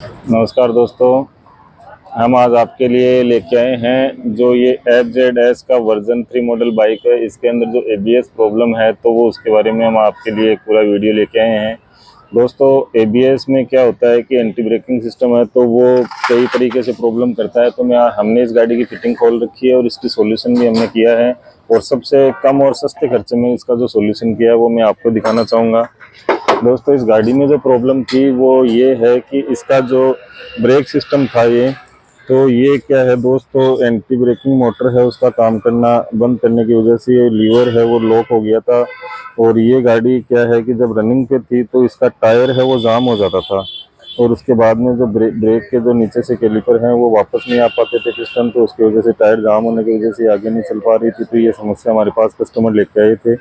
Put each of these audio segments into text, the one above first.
नमस्कार दोस्तों, हम आज आपके लिए लेके आए हैं जो ये FZS का वर्जन 3 मॉडल बाइक है। इसके अंदर जो ABS प्रॉब्लम है तो वो उसके बारे में हम आपके लिए एक पूरा वीडियो लेके आए हैं। दोस्तों, ABS में क्या होता है कि एंटी ब्रेकिंग सिस्टम है तो वो कई तरीके से प्रॉब्लम करता है। तो हमने इस गाड़ी की फिटिंग खोल रखी है और इसकी सॉल्यूशन भी हमने किया है और सबसे कम और सस्ते खर्चे में इसका जो सॉल्यूशन किया है वो मैं आपको दिखाना चाहूँगा। दोस्तों, इस गाड़ी में जो प्रॉब्लम थी वो ये है कि इसका जो ब्रेक सिस्टम था ये क्या है दोस्तों, एंटी ब्रेकिंग मोटर है उसका काम करना बंद करने की वजह से ये लीवर है वो लॉक हो गया था। और ये गाड़ी क्या है कि जब रनिंग पे थी तो इसका टायर है वो जाम हो जाता था और उसके बाद में जो ब्रेक के जो नीचे से कैलिपर हैं वो वापस नहीं आ पाते थे पिस्टन, तो उसकी वजह से टायर जाम होने की वजह से आगे नहीं चल पा रही थी। तो ये समस्या हमारे पास कस्टमर लेके आए थे।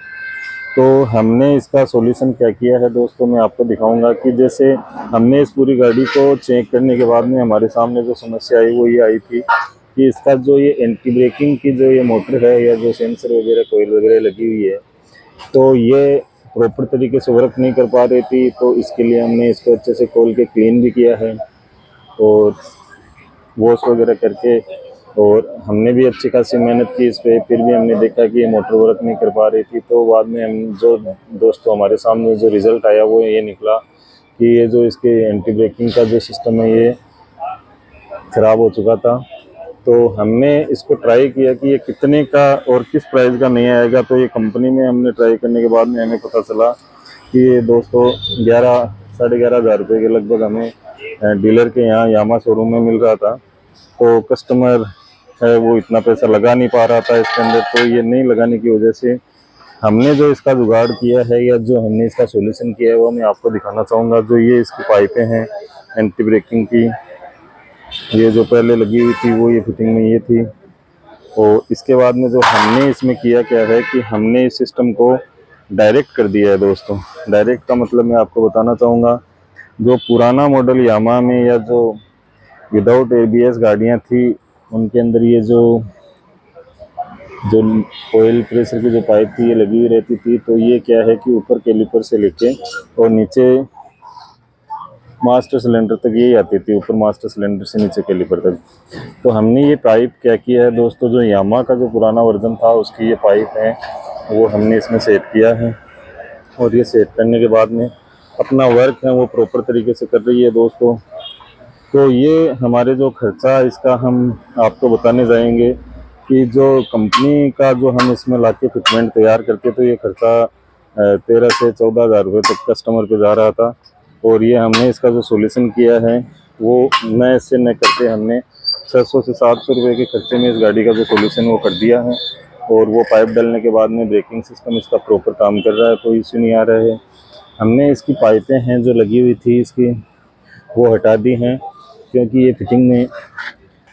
तो हमने इसका सॉल्यूशन क्या किया है दोस्तों, मैं आपको दिखाऊंगा कि जैसे हमने इस पूरी गाड़ी को चेक करने के बाद में हमारे सामने जो समस्या आई वो ये आई थी कि इसका जो ये एंटी ब्रेकिंग की जो ये मोटर है या जो सेंसर वगैरह कोयल वगैरह लगी हुई है तो ये प्रॉपर तरीके से वर्क नहीं कर पा रही थी। तो इसके लिए हमने इसको अच्छे से खोल के क्लीन भी किया है और वॉश वगैरह करके, और हमने भी अच्छी खासी मेहनत की इस पे, फिर भी हमने देखा कि ये मोटर वर्क नहीं कर पा रही थी। तो बाद में हम जो दोस्तों हमारे सामने जो रिजल्ट आया वो ये निकला कि ये जो इसके एंटी ब्रेकिंग का जो सिस्टम है ये खराब हो चुका था। तो हमने इसको ट्राई किया कि ये कितने का और किस प्राइस का नहीं आएगा। तो ये कंपनी में हमने ट्राई करने के बाद में हमें पता चला कि ये दोस्तों 11-11.5 हज़ार रुपये के लगभग हमें डीलर के यहाँ यामा शोरूम में मिल रहा था। तो कस्टमर है वो इतना पैसा लगा नहीं पा रहा था इसके अंदर। तो ये नहीं लगाने की वजह से हमने जो इसका जुगाड़ किया है या जो हमने इसका सॉल्यूशन किया है वो मैं आपको दिखाना चाहूँगा। जो ये इसकी पाइपें हैं एंटी ब्रेकिंग की, ये जो पहले लगी हुई थी वो ये फिटिंग में ये थी। और इसके बाद में जो हमने इसमें किया क्या है कि हमने इस सिस्टम को डायरेक्ट कर दिया है दोस्तों। डायरेक्ट का मतलब मैं आपको बताना चाहूँगा, जो पुराना मॉडल यामा में या जो विदाउट ABS गाड़ियाँ थी उनके अंदर ये जो ऑयल प्रेशर की जो पाइप थी ये लगी हुई रहती थी। तो ये क्या है कि ऊपर कैलिपर से लेके और नीचे मास्टर सिलेंडर तक यही आती थी, ऊपर मास्टर सिलेंडर से नीचे कैलिपर तक। तो हमने ये पाइप क्या किया है दोस्तों, जो यामा का जो पुराना वर्जन था उसकी ये पाइप है वो हमने इसमें सेट किया है और ये सेट करने के बाद में अपना वर्क है वो प्रॉपर तरीके से कर रही है दोस्तों। तो ये हमारे जो खर्चा इसका हम आपको बताने जाएंगे कि जो कंपनी का जो हम इसमें लाके फिटमेंट तैयार करके तो ये खर्चा 13 से 14 हज़ार रुपये तक कस्टमर पे जा रहा था। और ये हमने इसका जो सॉल्यूशन किया है वो नए से न करके हमने 600 से 700 रुपये के खर्चे में इस गाड़ी का जो सॉल्यूशन वो कर दिया है। और वो पाइप डालने के बाद में ब्रेकिंग सिस्टम इसका प्रॉपर काम कर रहा है, कोई इश्यू नहीं आ रहा है। हमने इसकी पाइपें हैं जो लगी हुई थी इसकी वो हटा दी हैं क्योंकि ये फिटिंग में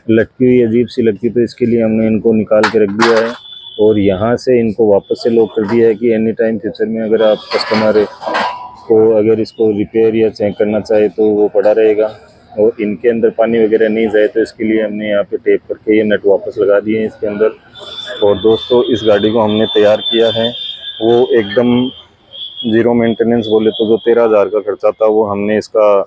लटकी हुई अजीब सी लगती, तो इसके लिए हमने इनको निकाल के रख दिया है और यहाँ से इनको वापस से लॉक कर दिया है कि एनी टाइम फ्यूचर में अगर आप कस्टमर को अगर इसको रिपेयर या चेक करना चाहे तो वो पड़ा रहेगा और इनके अंदर पानी वगैरह नहीं जाए। तो इसके लिए हमने यहाँ पे टेप करके ये नट वापस लगा दिए हैं इसके अंदर। और दोस्तों, इस गाड़ी को हमने तैयार किया है वो एकदम ज़ीरो मेंटेनेंस, बोले तो जो 13 हज़ार का खर्चा था वो हमने इसका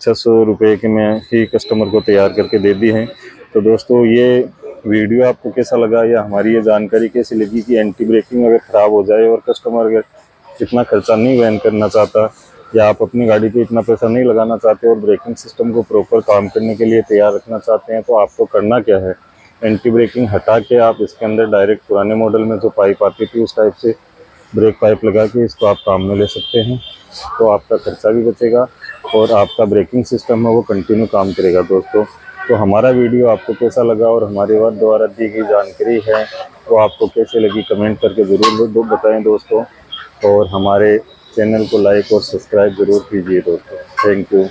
600 रुपये के में ही कस्टमर को तैयार करके दे दी हैं। तो दोस्तों, ये वीडियो आपको कैसा लगा या हमारी ये जानकारी कैसी लगी कि एंटी ब्रेकिंग अगर ख़राब हो जाए और कस्टमर अगर इतना खर्चा नहीं वहन करना चाहता या आप अपनी गाड़ी पे इतना पैसा नहीं लगाना चाहते और ब्रेकिंग सिस्टम को प्रॉपर काम करने के लिए तैयार रखना चाहते हैं, तो आपको करना क्या है, एंटी ब्रेकिंग हटा के आप इसके अंदर डायरेक्ट पुराने मॉडल में जो पाइप आती थी उस टाइप से ब्रेक पाइप लगा के इसको आप काम में ले सकते हैं। तो आपका खर्चा भी बचेगा और आपका ब्रेकिंग सिस्टम है वो कंटिन्यू काम करेगा दोस्तों। तो हमारा वीडियो आपको कैसा लगा और हमारे द्वारा दी गई जानकारी है वो आपको कैसे लगी कमेंट करके ज़रूर बताएं दोस्तों। और हमारे चैनल को लाइक और सब्सक्राइब ज़रूर कीजिए दोस्तों। Thank you.